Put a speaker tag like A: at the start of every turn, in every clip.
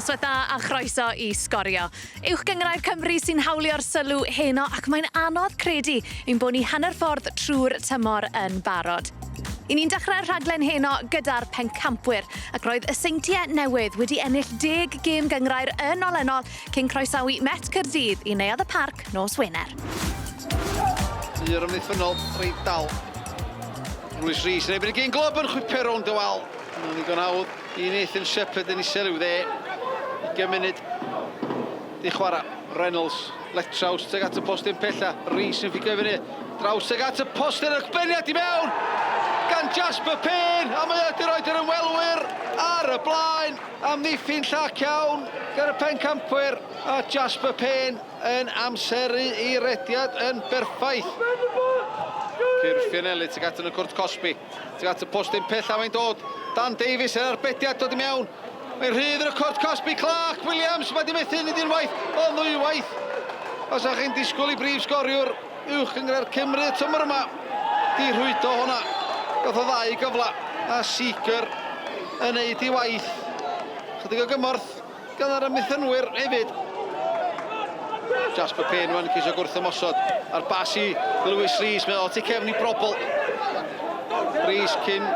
A: Noswaith dda a chroeso I Sgorio. Uwch gyngrau'r Cymru sy'n hawlio'r sylw heno ac mae'n anodd credu ein bod ni hanner ffordd trwy'r tymor yn barod. I ni'n dechrau'r rhaglen heno gyda'r pencampwyr ac roedd y seintiau newydd wedi ennill 10 gêm gyngrau'r yn olynol cyn croesawu Met Caerdydd I neuadd y parc nos Wener.
B: I'r ymddiffynol, reit dal. Rhys Rhys yn ebyn y gyn glob yn chwipio rownd y wal. Mae'n ddigon hawdd I Nathan Shepherd yn isel i'w dde. 20 munud. Di chwarae. Reynolds, Letraws, teg at y postyn pella. Rhys yn ffigo fyny. Draws teg at y postyn y cbeniad I mewn. Gan Jasper Payne. A mae wedi roed yr ymwelwyr ar y blaen. Am ddiffyn llac iawn gan y pencampwyr. A Jasper Payne yn amseru I rediad yn berffaith. Cyrff Fianelli teg at yn y cwrt Cosby. Teg at y postyn pella mae'n dod. Dan Davies yn arbediad dod I mewn. Mae'n rhydd yn y cwrt Cosby. Clark Williams mae di methu nid unwaith. O ddwywaith. Os a'ch chi'n disgwyl I brif sgoriwr uwch yngre'r Cymru y tymor yma. Di rhwydo hwnna. Gath o ddau gyfla. A Seeker yn neud I waith. Chydig o gymorth gan ar y mythynwyr hefyd. Jasper Payne wan yn cysio gwrth ymosod. Ar bas I Lewis Rhys. Mae o ti cefn I brobl. Rhys cyn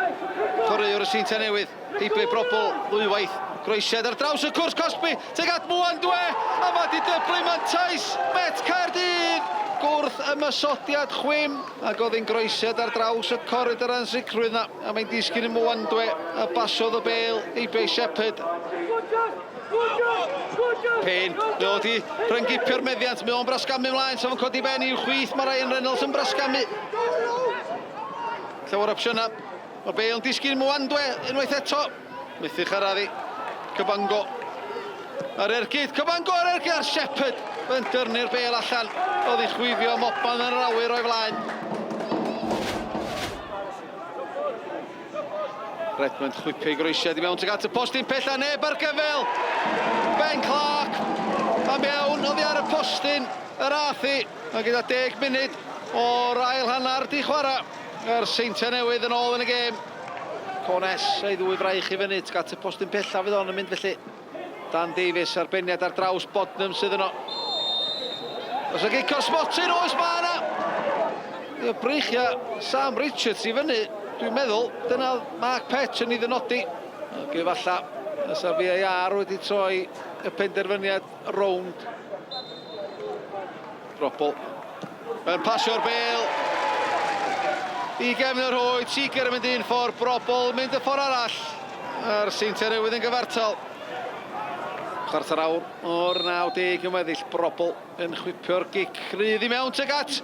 B: chwaraewr y seintiau newydd. Heibe brobl ddwywaith. Groesiad ar draws y cwrs Cosby. Teg at Mwan Dwe. A mae di dyblu mantais. Met Caerdydd. Gwrth ymysodiad chwym. Ac oedd hi'n groesiad ar draws y corridor yn sicrwydd na. A mae'n disgyn I Mwan Dwe. A basiodd y bêl Heibe Shepherd. Payne, mae o di rhyngipio'r meddiant. Mae o'n brasgamu mlaen. Sef yn codi ben I'w chwith. Mae Ryan Reynolds yn brasgamu. Llawer opsiynau. Mae Bale yn disgyn Mwan Dwe unwaith eto. Methu charaddi. Cybango. Ar ergyd. Cybango ar ergyd ar Shepherd. Yn dyrnu'r Bale allan. Oedd I chwifio Mopan yn yr awyr o'i flaen. Redmond chwipio I groesiad I mewn teg at y postyn pella. Neb ar gyfel. Ben Clark. A mewn oedd I ar y postyn. Yr athi. A gyda 10 munud o'r ail hannar di chwarae. Yr seintiau newydd yn ôl yn y gêm. Cones ei ddwy fraich I fyny. Teg at y postyn pella fydd o'n yn mynd felly. Dan Davies arbeniad ar draws Bodnam sydd yno. Os y gico Smotin oes ma yna. I'w breichia Sam Richards I fyny. Dwi'n meddwl, dyna Mark Petch yn ei ddynodi. Ac efalla, ys a VAR wedi troi y penderfyniad rownd. Brobl. Yn pasio'r bêl. I gefn yr hwyd, Seeker yn mynd un ffordd, Brobl mynd y ffordd arall. A'r seintiau newydd yn gyfartal. Chwarter awr o'r 90 yn weddill, Brobl yn chwipio'r gic rydd I mewn teg at.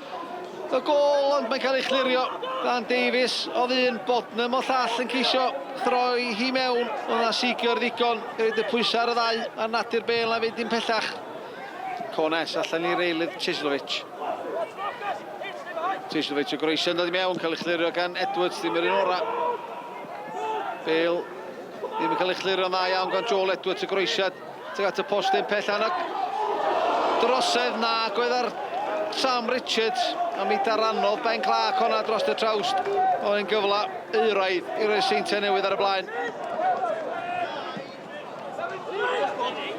B: Y gol, ond mae'n cael ei chlirio. Dan Davies, oedd un Bodnam o llall yn ceisio throi hi mewn. Oedd na Seeker ddigon, gyda'i pwysau ar y ddau, a natur bêl na fynd i'n pellach. Cones allan I reilydd Chislovic. Chislovic o groesiad dod I mewn, cael ei chlirio gan Edwards, ddim yr un ora. Bale, ddim yn cael ei chlirio dda iawn gan Joel Edwards o groesiad. Teg at y postyn pellach. Drosedd na, gwedd ar Sam Richards. A mi daranodd Ben Clark honna dros y trawst. Oedd yn gyfla euraidd i'r seintiau newydd ar y blaen.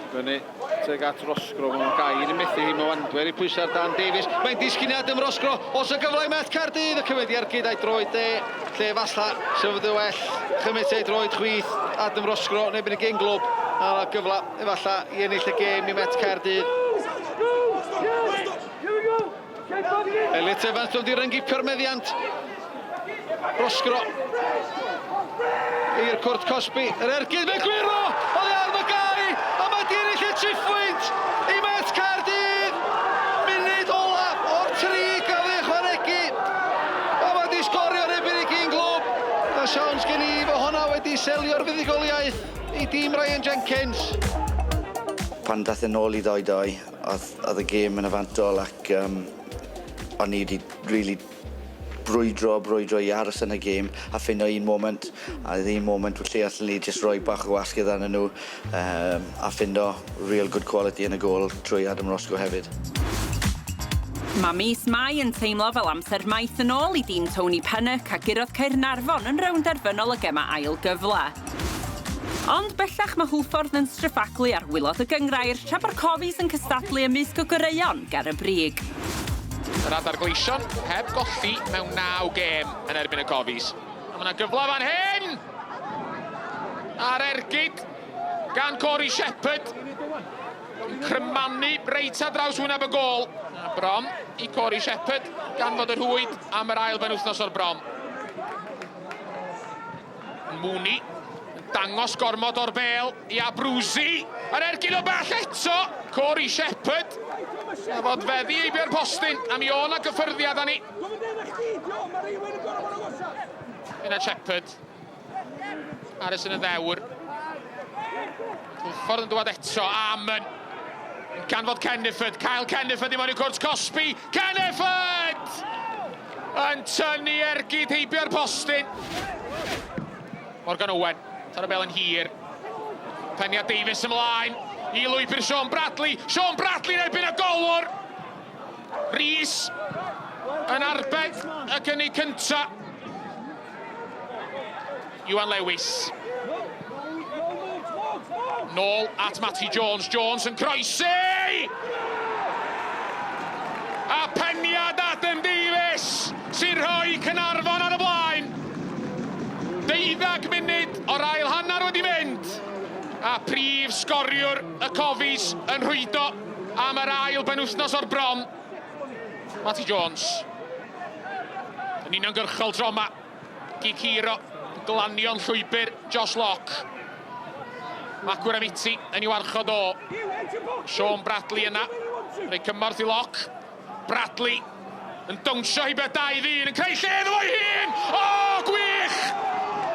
B: Fyny, teg at Rosgro, mae'n gair I methu hi Mwan Dwe I pwysau ar Dan Davies. Mae'n disgyn I Adam Rosgro, os y gyfle I Met Caerdydd. Y cymryd I argyd a'i droed de. Lle falla, sefyd y well. Chymryd a'i droed chwith, Adam Rosgro, nebyn y gyn glwb. A gyfle, efalla, I ennill y gêm I Met Caerdydd. Elliot Evans dod I ryngipio'r meddiant. Rosgro. I'r cwrt Cosby. Yr ergyd mae'n gwiro. Oedd ar Magau. A mae di ennill y triffwynt I Met Caerdydd. Munud ola o'r 3 gafodd ei chwanegu. A mae di sgorio nebyn I gyn glwb. A siawns gen I fo honna wedi selio'r fuddigoliaeth I dîm Ryan Jenkins.
C: Pan dath yn ôl I 2-2, oedd y gêm yn afantol ac o'n I wedi really brwydro I aros yn y gêm a ffindo un moment a oedd un moment lle allan ni jyst rhoi bach o wasgydd arnyn nhw a ffindo real good quality yn y gol trwy Adam Roscoe hefyd.
D: Mae mis Mai yn teimlo fel amser maith yn ôl I dîm Tony Pennod ac gurodd Caernarfon yn rownd derfynol y gema ail gyfle. Ond bellach mae Hwlffordd yn streffaglu ar wylod y gyngrair tra bo'r Cofis yn cystadlu ymysg o Gyreuon gar y brig.
E: Yr adargleision heb golli mewn 9 gêm yn erbyn y Cofis. A mae yna gyfle fan hyn! Ar ergyd gan Cory Shepherd. Yn crymanu reit ar draws wyneb y gôl. A bron i Cory Shepherd gan fod y rhwyd am yr ail benwythnos o'r bron. Mooney yn dangos gormod o'r bêl i Abruzzi. Ar ergyd o bell eto, Cory Shepherd. A fod feddi eibio'r postyn am i o'n a gyffyrddiad ani. Yna Shepherd. Harrison yn ddewr. Hwlffordd yn dod eto, Amon. Yn canfod Kenniford, Kyle Kenniford i mewn i cwrt Cosby. Kenniford! Yn tynnu ergyd heibio'r postyn. Morgan Owen, tar y bel yn hir. Pennod Davies ymlaen. I lwybr Sean Bradley. Sean Bradley yn erbyn y golwr. Rhys yn arbed y cynnig cynta. Iwan Lewis. Nôl at Matty Jones. Jones yn croesi! A Pennod Adam Davies sy'n rhoi Caernarfon ar y blaen. 12 munud o'r ail hanner wedi mynd. A prif sgoriwr y Cofis yn rhwydo am yr ail benwythnos o'r bron. Matty Jones. Yn uniongyrchol tro yma. Gig Hiro yn glanio'n llwybr Josh Locke. Macwyr Amiti yn i'w warchod o. Sean Bradley yna. Rhaid cymorth i Locke. Bradley yn dawnsio heibio 2-1 yn creu lle iddo fo'i hun. O, gwych!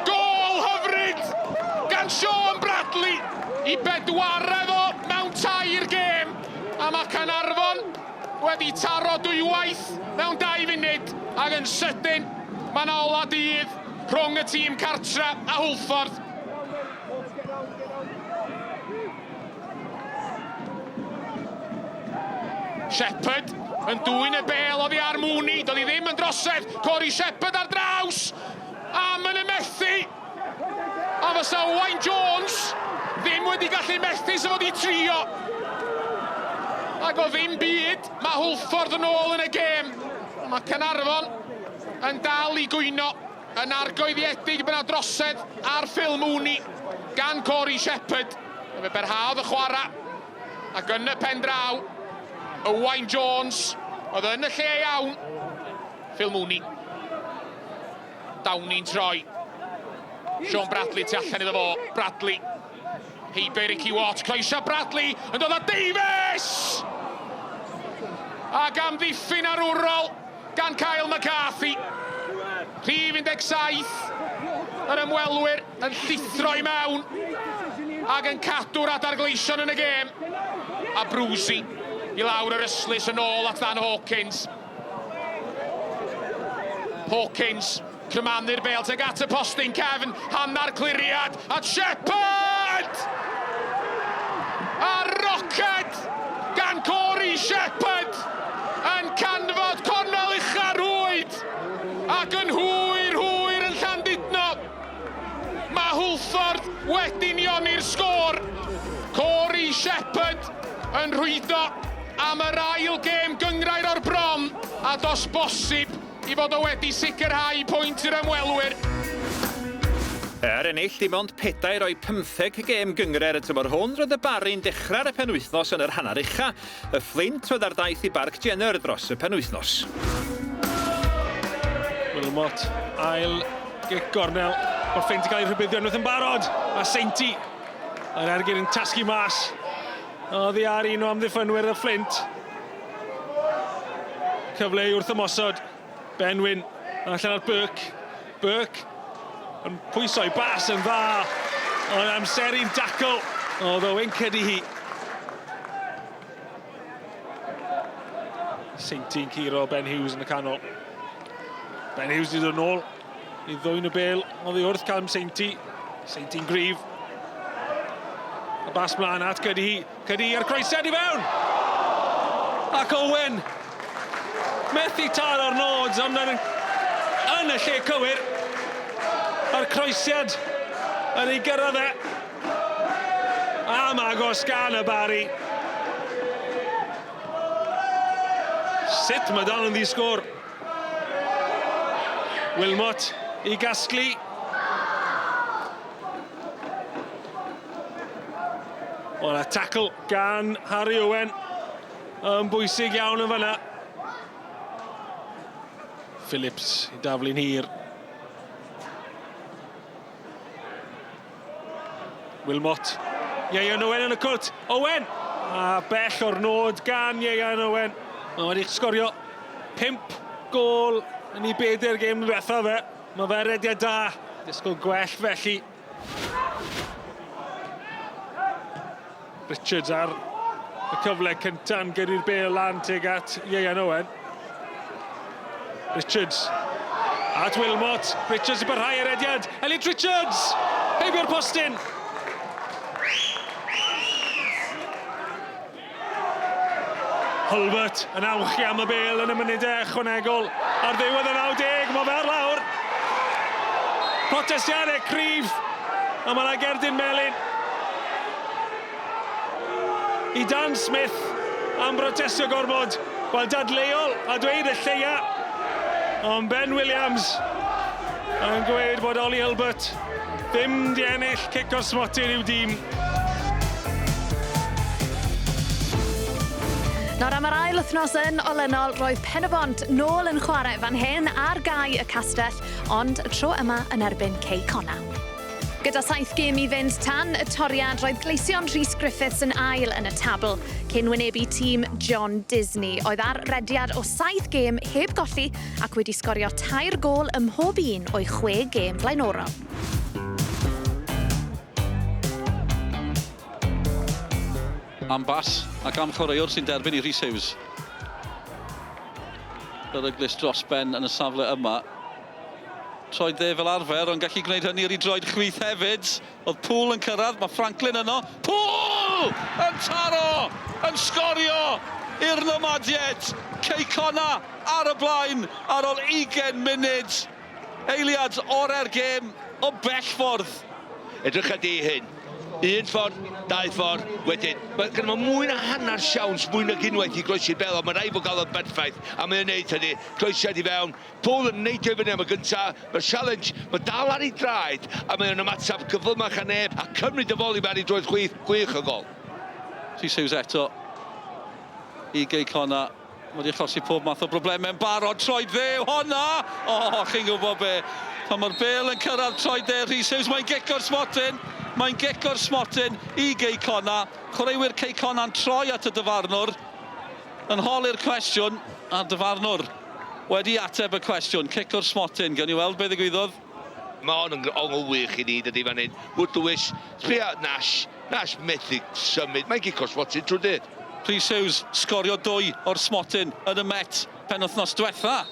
E: Gôl hyfryd gan Sean Bradley i bedwaredd o mewn 3 gêm. A mae Caernarfon wedi taro dwywaith mewn 2 funud. Ac yn sydyn, mae 'na ola dydd rhwng y tîm cartra a Hwlffordd. Shepherd yn dwyn y bêl oddi ar Mooney, doedd hi ddim yn drosedd. Cory Shepherd ar draws. Amon yn methu. A fysa Owain Jones ddim wedi gallu methu sef fod i trio. Ac o ddim byd, mae Hwlffordd yn ôl yn y gêm. Mae Caernarfon yn dal i gwyno yn argoeddiedig bydd 'na drosedd ar Phil Mooney gan Cory Shepherd. Fe berhaodd y chwarae. Ac yn y pen draw, Owain Jones oedd yn y lle iawn. Phil Mooney. Downey'n troi. Sean Bradley tu allan iddo fo. Bradley. Heibio Ricky Watt. Croeso Bradley yn dod â Davies! Ac am ddiffyn arwrol gan Kyle McCarthy. Rhif 17. Yr ymwelwyr yn llithro i mewn. Ac yn cadw'r adargleision yn y gêm. Abruzzi i lawr yr yslys yn ôl at Dan Hawkins. Hawkins, crymanu'r bêl teg at y postyn Kevin, hannar cliriad at Shepherd! A roced gan Cory Shepherd yn canfod cornel ucha rwyd ac yn hwyr yn Llandudno. Mae Hwlffordd wedi nioni'r sgôr. Cory Shepherd yn rhwydo am yr ail gêm gyngrair o'r bron a dos bosib i fod o wedi sicrhau pwynt i'r ymwelwyr.
F: Er ennill dim ond 4 o'i 15 gêm gyngred y tymor hwn, roedd y Bari'n dechrau'r penwythnos yn yr hanner ucha. Y Flint oedd ar daith i Barc Jenner dros y penwythnos.
G: Wilmot, ail gic gornel. O'r Flint i gael ei rhybuddio unwaith yn barod. A Seinti, yr ergyd yn tasgu mas. Oedd hi ar un o amddiffynwyr y Flint. Cyfle i wrth ymosod. Benwyn, allan ar Burke. Burke yn pwyso i bas yn dda. Ond amseru'n dacl. Oedd Owen cydi hi. Seinti'n curo Ben Hughes yn y canol. Ben Hughes wedi dod nôl i ddwyn y bêl. Oedd hi wrth cael Seinti. Seinti'n grif. A bas mlaen at gyda hi. Gyda hi ar croesiad i fewn. Ac Owen. Methu tar o'r nods, ond yn y lle cywir. A'r croesiad yn ei gyrraedd e. Am agos gan y Barry. Sut mae dal yn ddisgwr. Wilmot i gasglu. Wel, a tackle gan Harry Owen. Yn bwysig iawn yn fanna. Phillips i daflu'n hir. Wilmot. Ieuan Owen yn y cwrt. Owen! A bell o'r nod gan Ieuan Owen. Mae wedi sgorio 5 gol yn ei 4 gêm diwetha fe. Mae fe rediad da. Disgwyl gwell felly. Richards ar y cyfle cynta'n gyrru'r bêl lan teg at Ieuan Owen. Richards at Wilmot. Richards i barhau yr ediad. Elliot Richards! Heibio'r postyn. Hulbert yn awchi am y bêl yn y munudau ychwanegol. Ar ddiwedd y 90, mae fe ar lawr. Protestiadau cryf. A mae yna Gerdyn Melin. I Dan Smith am brotestio gormod. Wel, dadleuol a dweud y lleia. Ond Ben Williams yn gweud bod Ollie Hulbert ddim di ennill cic o'r smotir i'w dîm.
A: Nawr am yr ail wythnos yn olynol, roedd Pennod nôl yn chwarae fan hyn ar gau y castell, ond y tro yma yn erbyn Cona. Gyda 7 gêm i fynd tan y toriad, roedd Gleision Rhys Griffiths yn ail yn y tabl, cyn wynebu tîm John Disney. Oedd ar rediad o 7 gêm heb golli ac wedi sgorio 2 gol ym mhob un o'i 6 gêm flaenorol.
H: Am bas ac am chwaraewr sy'n derbyn i Rhys Hughes. Beryglis dros ben yn y safle yma. Troed dde fel arfer, ond gallu gwneud hynny ar ei droed chwith hefyd. Oedd Poole yn cyrraedd, mae Franklin yno. Poole! Yn taro! Yn sgorio! I'r nomadied! Cona ar y blaen ar ôl 20 munud. Eiliad o'r gêm o bell ffordd.
I: Edrych at ei hyn. 1 ffordd, 2 ffordd, wedyn. Mae gen nhw mwy na hanner siawns, mwy na unwaith i groesi'r bel, ond mae rai fod gael y berffaith, a mae'n neud hynny. Croesiad i fewn, Paul yn neud i fyny am y gyntaf, mae'r challenge, mae dal ar ei draed, a mae'n ymateb cyflymach a neb, a cymryd y foli mewn i droed gwych o gol.
H: Rhys Hughes eto i Cona. Mae wedi achosi pob math o broblemau'n barod. Troed dde, honna! O, chi'n gwybod be. Pan mae'r bêl yn cyrraedd troed dde, Rhys Hughes, mae'n gico'r smotyn. Mae'n gico'r smotyn i Cona. Chwaraewyr Cona'n troi at y dyfarnwr. Yn holi'r cwestiwn, a dyfarnwr wedi ateb y cwestiwn. Gico'r smotyn, gan i weld beth ddigwyddodd.
I: Mae hon yn ongl wych i ni, dydy fan hyn. Wood Lewis, sbia Nash. Nash methu symud. Mae'n gico'r smotyn trwy dyd.
H: Rhys Hughes sgorio 2 o'r smotyn yn y Met penwythnos diwetha.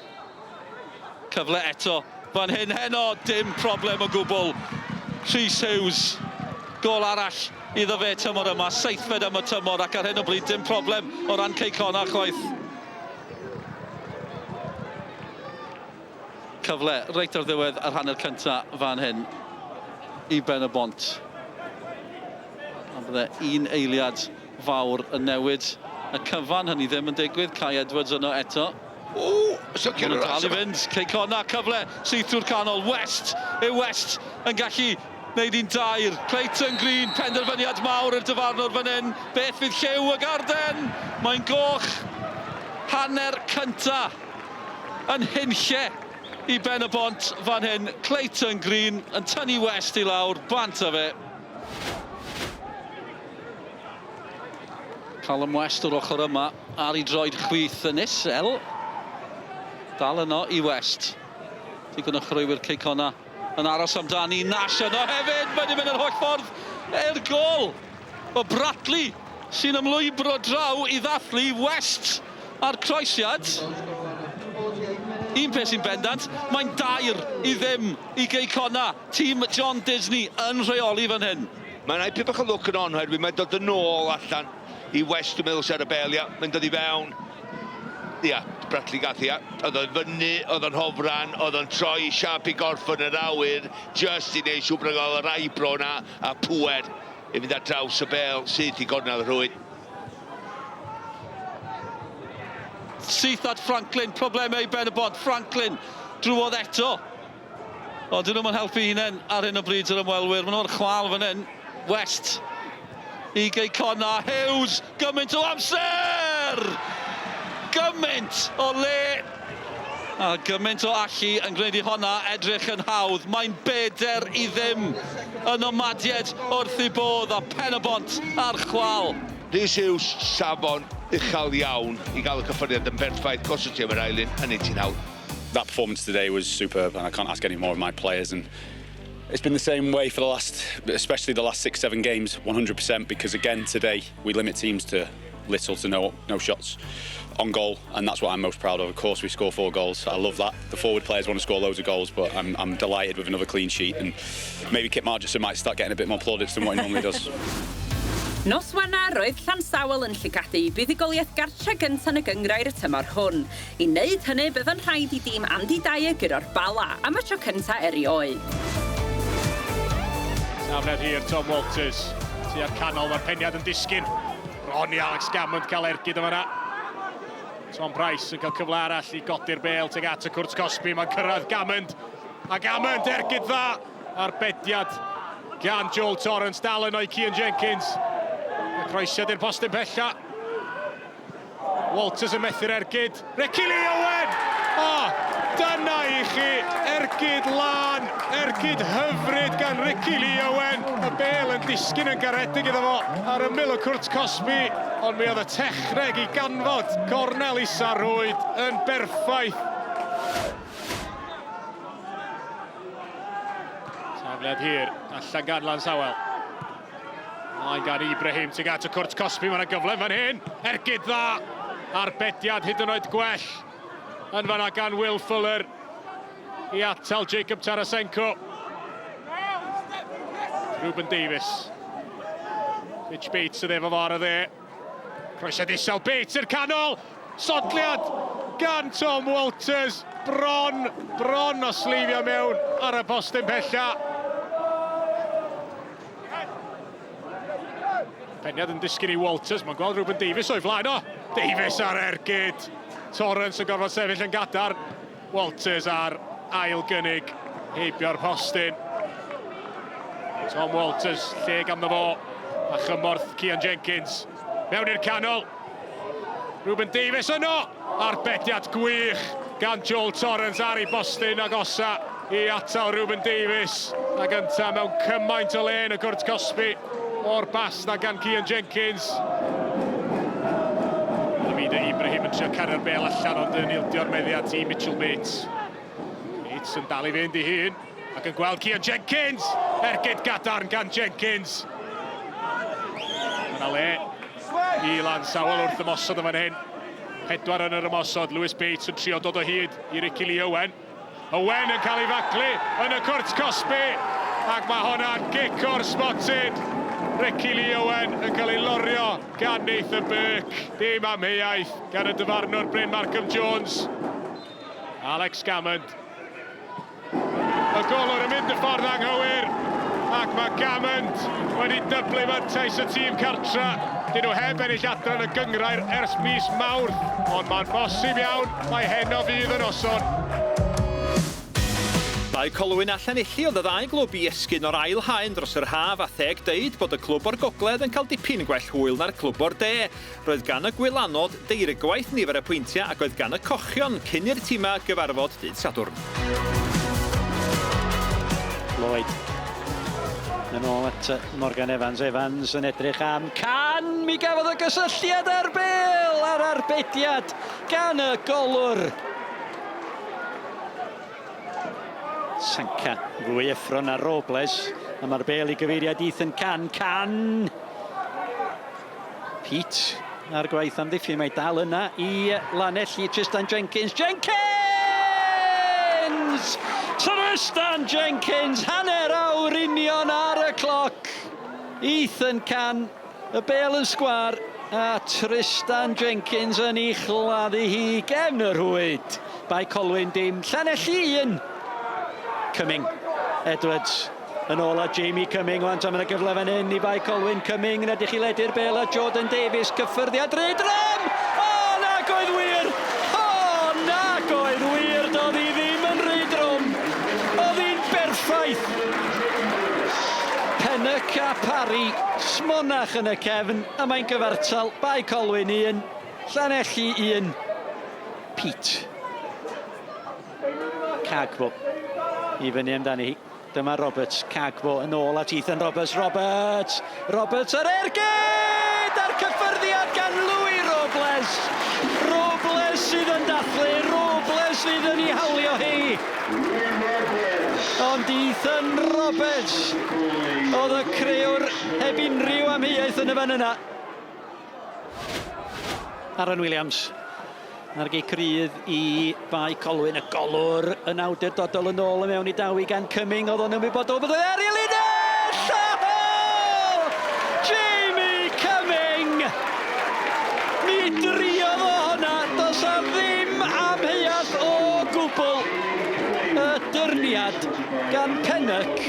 H: Cyfle eto. Fan hyn heno, dim problem o gwbl. Rhys Hughes. Gol arall iddo fe tymor yma. 7fed am y tymor ac ar hyn o bryd dim problem o ran Cona chwaith. Cyfle reit ar ddiwedd ar hanner cynta fan hyn i Ben y Bont. A bydde un eiliad fawr yn newid y cyfan, hynny ddim yn digwydd. Kai Edwards yno eto.
I: O, sicr
H: yn dal i fynd. Cona cyfle sydd trwy'r canol. West yn gallu wneud un dair. Clayton Green, penderfyniad mawr i'r dyfarnwr fan hyn. Beth fydd Lliw y Garden? Mae'n goch hanner cynta yn hunlle i Ben y Bont fan hyn. Clayton Green yn tynnu West i lawr, bant a fe. Callum West o'r ochr yma ar ei droed chwith yn isel. Dal yno i West. Digon o chwaraewyr Cona yn aros amdani. Nash yno hefyd. Mae'n mynd yr holl ffordd i'r gol. O Bratley sy'n ymlwybro draw i ddathlu West ar croesiad. Un peth sy'n bendant, mae'n 2 i ddim i Cona. Tîm John Disney yn rheoli fan hyn.
I: Mae'n ei pibach o look yn on, herwydd mae'n dod yn ôl allan i West y Mills ar y bel, ia. Mae'n dod i fewn. Ia, Bratley gath, ia. Oedd o'n fyny, oedd o'n hofran, oedd o'n troi siap i gorffwn yr awyr, just i neud siŵr bod yr aibro na a pwer i fynd ar draws y bel sydd i gornel y rhywun.
H: Syth at Franklin, problemau i Pennod. Franklin drwodd eto. O, dyn nhw'n helpu hunain ar hyn o bryd yr ymwelwyr. Maen nhw'n chwal fan hyn. West i Geicona. Hughes, gymaint o amser! Gymaint o le! A gymaint o allu yn gwneud i honna edrych yn hawdd. Mae'n beder i ddim yn omadiad wrth i bodd a Pennod ar chwal.
I: Rhys Hughes, safon uchel iawn i gael y cyffyriad yn berffaith gosod ti am yr ailyn yn 89.
J: That performance today was superb and I can't ask any more of my players, and it's been the same way for the last, especially the last 6-7 games, 100%, because again today we limit teams to little to no shots on goal, and that's what I'm most proud of. Of course we score 4 goals, I love that. The forward players want to score loads of goals, but I'm delighted with another clean sheet, and maybe Kit Margerson might start getting a bit more plaudits than what he normally does.
D: Nos Wener roedd Llansawel yn llygadu buddigoliaeth gartre gyntaf yn y gyngrair y tymor hwn. I wneud hynny bydd yn rhaid i dîm Andy Dyer gyda'r bala am y tro cyntaf erioed.
G: Safned hir Tom Walters. Tu ar canol mae'r Pennod yn disgyn. Bron i Alex Gammond cael ergyd yma yna. Tom Price yn cael cyfle arall i godi'r bel tuag at y Cwrt Cosby. Mae'n cyrraedd Gammond. A Gammond ergyd dda ar bediad gan Joel Torrance dal yn o'i Cian Jenkins. Y croesiad i'r postyn pella. Walters yn methu'r ergyd. Ricky Lee Owen! Dyna i chi. Ergyd lan. Ergyd hyfryd gan Ricky Lee Owen. Y bel yn disgyn yn garedig iddo fo ar ymyl y Cwrt Cosby. Ond mi oedd y techneg i ganfod cornel isa rwyd yn berffaith. Safliad hir allan gan Lansawel. Mae'n gan Ibrahim tuag at y Cwrt Cosby, mae'n gyfle fan hyn. Ergyd dda, arbediad hyd yn oed gwell. Yn fan'na gan Will Fuller i atal Jacob Tarasenko. Ruben Davies. Mitch Bates yn efo fawr o dde. Croesiad isel Bates i'r canol. Sodliad gan Tom Walters. Bron o slifio mewn ar y postyn pella. Pennod yn disgyn i Walters, mae'n gweld Ruben Davies o'i flaen o. Davies ar ergyd. Torrance yn gorfod sefyll yn gadar. Walters ar ail gynnig, heibio'r postyn. Tom Walters, lle ganddo fo. A chymorth Cian Jenkins. Mewn i'r canol. Ruben Davies yno. Arbediad gwych gan Joel Torrance ar ei bostyn agosa i atal Ruben Davies. A gynta mewn cymaint o le yn y Cwrt Cosby. O'r bas na gan Cian Jenkins. Lamida Ibrahim yn trio carrio'r bel allan ond yn ildio'r meddiad i Mitchell Bates. Bates yn dal i fynd i hun ac yn gweld Cian Jenkins. Ergyd gadarn gan Jenkins. Yna le i Lansawel wrth ymosod yn fan hyn. 4 yn yr ymosod. Lewis Bates yn trio dod o hyd i Ricky Lee Owen. Owen yn cael ei faclu yn y Cwrt Cosby. Ac mae hwnna'n gic o'r spotted. Ricky Lee Owen yn cael ei lorio gan Nathan Burke. Dim amheuaeth gan y dyfarnwr Bryn Markham Jones. Alex Gammond. Y golwr yn mynd y ffordd anghywir. Ac mae Gammond wedi dyblu mantais y tîm cartra. Dyn nhw heb ennill adran y gyngrair ers mis Mawrth. Ond mae'n bosib iawn, mae heno fydd yn oson.
F: Mae Colwyn allan illi oedd y ddau glwb i esgyn o'r ail haen dros yr haf a theg deud bod y clwb o'r gogledd yn cael dipyn gwell hwyl na'r clwb o'r de. Roedd gan y gwylanod deirgwaith nifer y pwyntiau ac oedd gan y cochion cyn i'r tîmau gyfarfod dydd Sadwrn.
K: Lloyd. Yn ôl at Morgan Evans. Evans yn edrych am can. Mi gafodd y gysylltiad ar bel ar arbediad gan y golwr. Sanca fwy effron ar Robles. A mae'r bel i gyfeiriad Ethan Can. Can. Pete ar gwaith amddiffyn. Mae dal yna i Lanell i Tristan Jenkins. Jenkins! Tristan Jenkins! Hanner awr union ar y cloc. Ethan Can. Y bel yn sgwar. A Tristan Jenkins yn ei chladdu hi gefn y rhwyd. By Colwyn dim. Llanell 1. Cumming, Edwards, Yn ôl a Jamie Cumming, wan tam yn y gyfle fan hyn I bai Colwyn Cumming. Yn edrych I ledu'r bel a Jordan Davies, cyffyrddiad Rydram! O, nag oedd wir! O, nag oedd wir! Doedd hi ddim yn Rydram! Oedd hi'n berffaith! Pennod a Parry, smonach yn y cefn, a mae'n gyfartal. Bai Colwyn 1, Llanelli 1, Pete. Cagbo. I fyny amdani hi. Dyma Roberts, Cagbo yn ôl at Ethan Roberts. Roberts ar ergyd! Ar cyffyrddiad gan Louis Robles. Robles sydd yn dathlu, Robles fydd yn ei hawlio hi. Ond Ethan Roberts oedd y crewr heb unrhyw amheuaeth yn y fan yna. Aaron Williams. Ar gei crydd I bai Colwyn, y golwr yn awdurdodol yn ôl y mewn I dawi gan Cumming, oedd o'n ymwybodol bod oedd Ariel Linell! Jamie Cumming! Mi driodd o honna, does a ddim amheuaeth o gwbl. Y dyrniad gan Pennod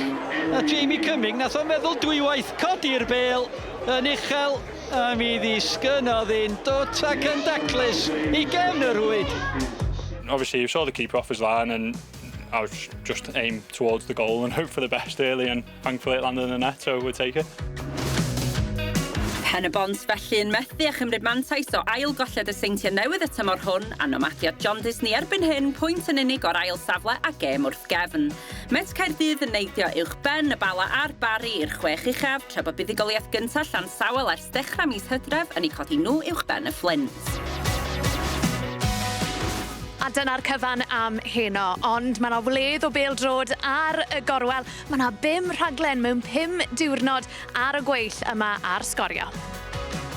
K: a Jamie Cumming, nath o'n meddwl dwywaith codi'r bel yn uchel. A mi ddisgynodd hi'n dod ac yn daclus I gefn y rwyd.
L: Obviously, you saw the keeper off his line and I was just aimed towards the goal and hope for the best really, and thankfully it landed in the net, so we'll take it.
D: Pennod felly yn methu a chymryd mantais o ail golled y seintiau newydd y tymor hwn a nomadiad John Disney erbyn hyn pwynt yn unig o'r ail safle a gêm wrth gefn. Met Caerdydd yn neidio uwch ben y bala a'r Bari i'r 6 uchaf tra bod buddigoliaeth gyntaf Llansawel ers dechrau mis Hydref yn ei codi nhw uwch ben y Flint.
A: A dyna'r cyfan am heno, ond mae yna wledd o bêl-drod ar y gorwel. Mae yna 5 rhaglen mewn 5 diwrnod ar y gweill yma ar Sgorio.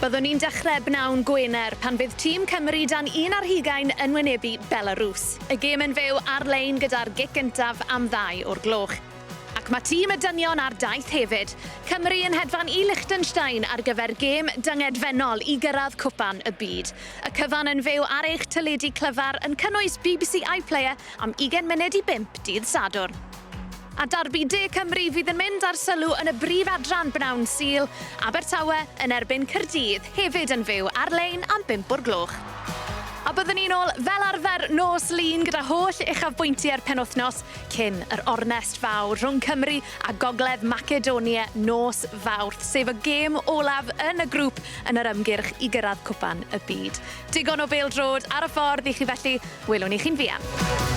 A: Byddwn ni'n dechrau bnawn Gwener pan fydd tîm Cymru dan 1:20 yn wynebu Belarus. Y gêm yn fyw ar-lein gyda'r gic gyntaf am 2 o'r gloch. Ac mae tîm y dynion ar daith hefyd. Cymru yn hedfan I Liechtenstein ar gyfer gêm dyngedfennol I gyrraedd cwpan y byd. Y cyfan yn fyw ar eich teledu clyfar yn cynnwys BBC iPlayer am 20 munud I 5 dydd Sadwrn. A darbu De Cymru fydd yn mynd ar sylw yn y brif adran bnawn Sul, Abertawe yn erbyn Caerdydd hefyd yn fyw ar-lein am 5 o'r gloch. A byddwn ni'n ôl fel arfer nos lun gyda holl uchafbwyntiau'r penwythnos cyn yr ornest fawr rhwng Cymru a Gogledd Macedonia nos Fawrth, sef y gêm olaf yn y grŵp yn yr ymgyrch I gyrraedd cwpan y byd. Digon o bêl-drod ar y ffordd I chi felly, welwn I chi'n fuan.